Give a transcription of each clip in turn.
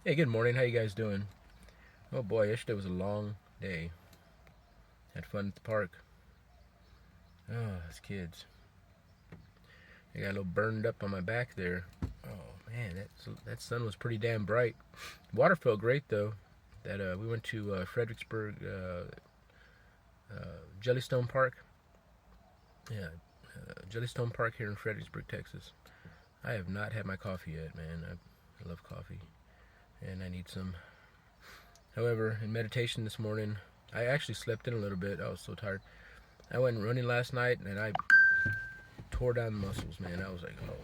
Hey, good morning. How you guys doing? Oh boy, yesterday was a long day. Had fun at the park. Oh, those kids. I got a little burned up on my back there. Oh man, that sun was pretty damn bright. Water felt great though. That we went to Fredericksburg Jellystone Park. Yeah, Jellystone Park here in Fredericksburg, Texas. I have not had my coffee yet, man. I love coffee, and I need some. However, in meditation this morning, I actually slept in a little bit. I was so tired. I went running last night and I tore down the muscles, man. I was like, oh.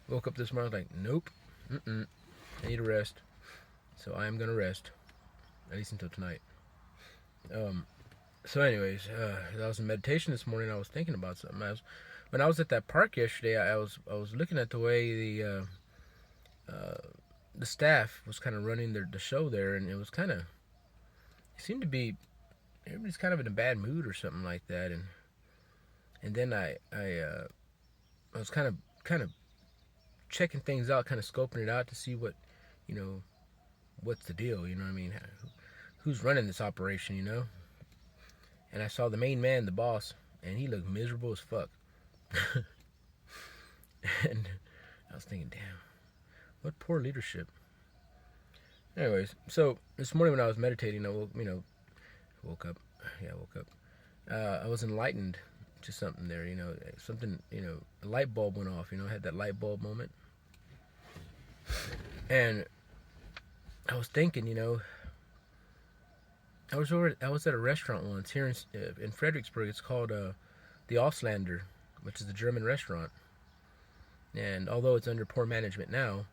Woke up this morning, I was like, nope, I need a rest. So I am gonna rest, at least until tonight. Um, so, anyways, I was in meditation this morning. I was thinking about something. When I was at that park yesterday. I was looking at the way the staff was kind of running the show there, and it seemed to be everybody's kind of in a bad mood or something like that. And then I was kind of checking things out, kind of scoping it out to see you know, what's the deal. You know what I mean? Who's running this operation? And I saw the main man, the boss, and he looked miserable as fuck. And I was thinking, damn, what poor leadership. Anyways, so this morning when I was meditating, woke up. Yeah, I woke up. I was enlightened to something there. Something. A light bulb went off. I had that light bulb moment, and I was thinking. I was at a restaurant once here in Fredericksburg. It's called the Auslander, which is a German restaurant. And although it's under poor management now,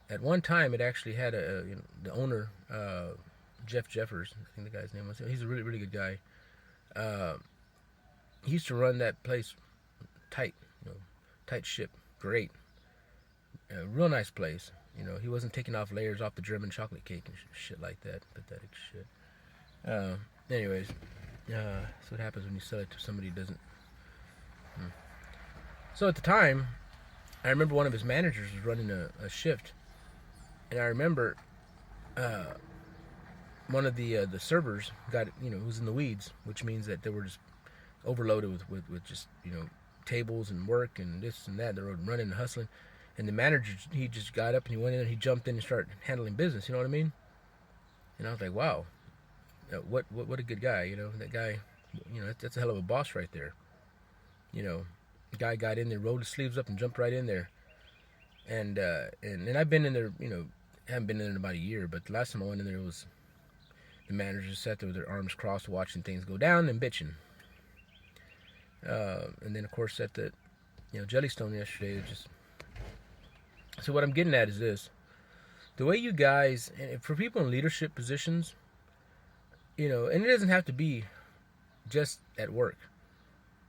at one time it actually had the owner, Jeff Jeffers, I think the guy's name was. He's a really really good guy. Uh, he used to run that place tight, tight ship, great, real nice place. He wasn't taking off layers off the German chocolate cake and shit like that. Pathetic shit. Uh, anyways, that's what happens when you sell it to somebody who doesn't. Hmm. So at the time, I remember one of his managers was running a shift, and I remember one of the servers got was in the weeds, which means that they were just overloaded with just tables and work and this and that. They were running and hustling, and the manager he just got up and he went in and he jumped in and started handling business. You know what I mean? And I was like, wow, what a good guy. That guy. That's a hell of a boss right there. The guy got in there, rolled his sleeves up, and jumped right in there. And I've been in there. Haven't been in there in about a year, but the last time I went in there, it was the managers sat there with their arms crossed, watching things go down and bitching. And then of course at the Jellystone yesterday, it just. So what I'm getting at is this: the way you guys, and for people in leadership positions, and it doesn't have to be just at work.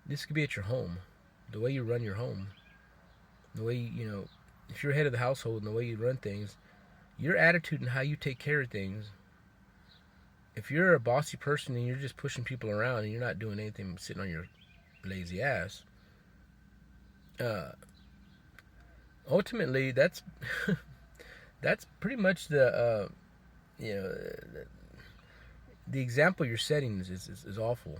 This could be at your home. The way you run your home, the way if you're head of the household and the way you run things, your attitude and how you take care of things. If you're a bossy person and you're just pushing people around and you're not doing anything, sitting on your lazy ass, ultimately that's that's pretty much you know the example you're setting is awful.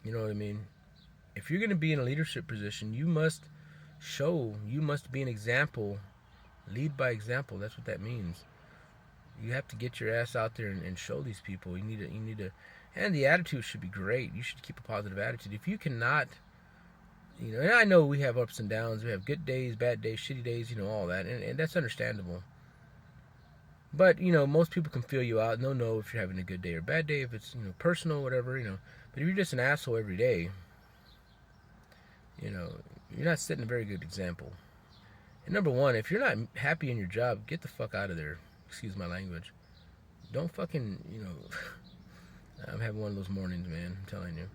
You know what I mean? If you're going to be in a leadership position, you must be an example, lead by example. That's what that means. You have to get your ass out there and show these people. You need to, and the attitude should be great. You should keep a positive attitude. If you cannot, and I know we have ups and downs. We have good days, bad days, shitty days, all that, and that's understandable. But most people can feel you out, and they'll know if you're having a good day or bad day, if it's personal, whatever. But if you're just an asshole every day, you're not setting a very good example. And number one, if you're not happy in your job, get the fuck out of there. Excuse my language. Don't fucking, I'm having one of those mornings, man. I'm telling you.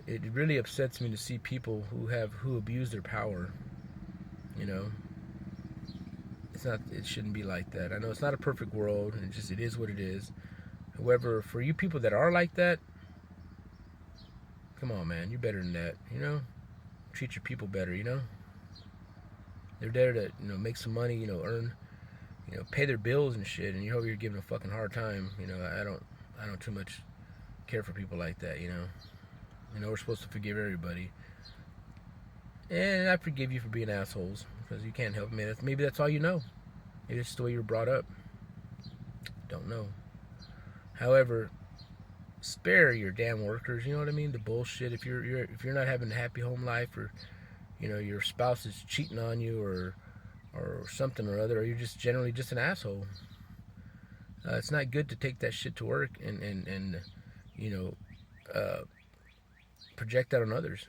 It really upsets me to see people who abuse their power. It shouldn't be like that. I know it's not a perfect world, and it is what it is. However, for you people that are like that, come on, man, you're better than that. Treat your people better. They're there to make some money. Earn. pay their bills and shit, and you're over here giving a fucking hard time. I don't too much care for people like that. We're supposed to forgive everybody, and I forgive you for being assholes because you can't help me. Maybe that's all you know. Maybe it's the way you were brought up. Don't know. However, spare your damn workers. You know what I mean? The bullshit. If you're not having a happy home life, or your spouse is cheating on you, or something or other, or you're just generally just an asshole. It's not good to take that shit to work and project that on others.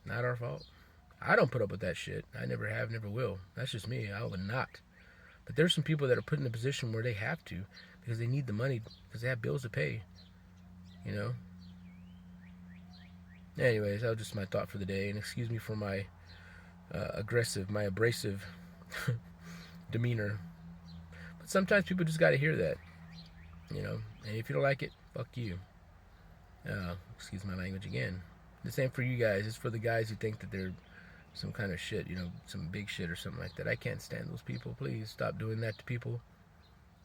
Not our fault. I don't put up with that shit. I never have, never will. That's just me. I would not. But there's some people that are put in a position where they have to because they need the money because they have bills to pay. Anyways, that was just my thought for the day. And excuse me for my abrasive demeanor. But sometimes people just gotta hear that. And if you don't like it, fuck you. Excuse my language again. This ain't for you guys. It's for the guys who think that they're some kind of shit, some big shit or something like that. I can't stand those people. Please stop doing that to people.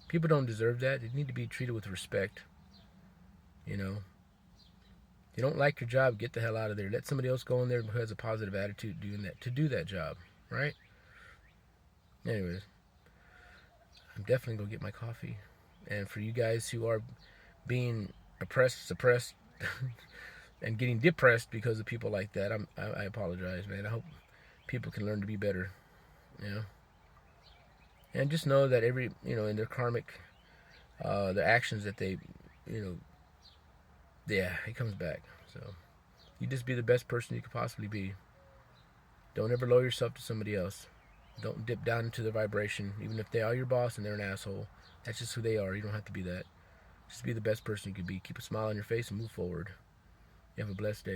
People don't deserve that. They need to be treated with respect. If you don't like your job, get the hell out of there. Let somebody else go in there who has a positive attitude to do that job, right? Anyways, I'm definitely going to get my coffee. And for you guys who are being oppressed, suppressed, and getting depressed because of people like that, I apologize, man. I hope people can learn to be better, And just know that in their karmic, the actions that they, it comes back. So you just be the best person you could possibly be. Don't ever lower yourself to somebody else. Don't dip down into their vibration, even if they are your boss and they're an asshole. That's just who they are. You don't have to be that. Just be the best person you could be. Keep a smile on your face and move forward. You have a blessed day.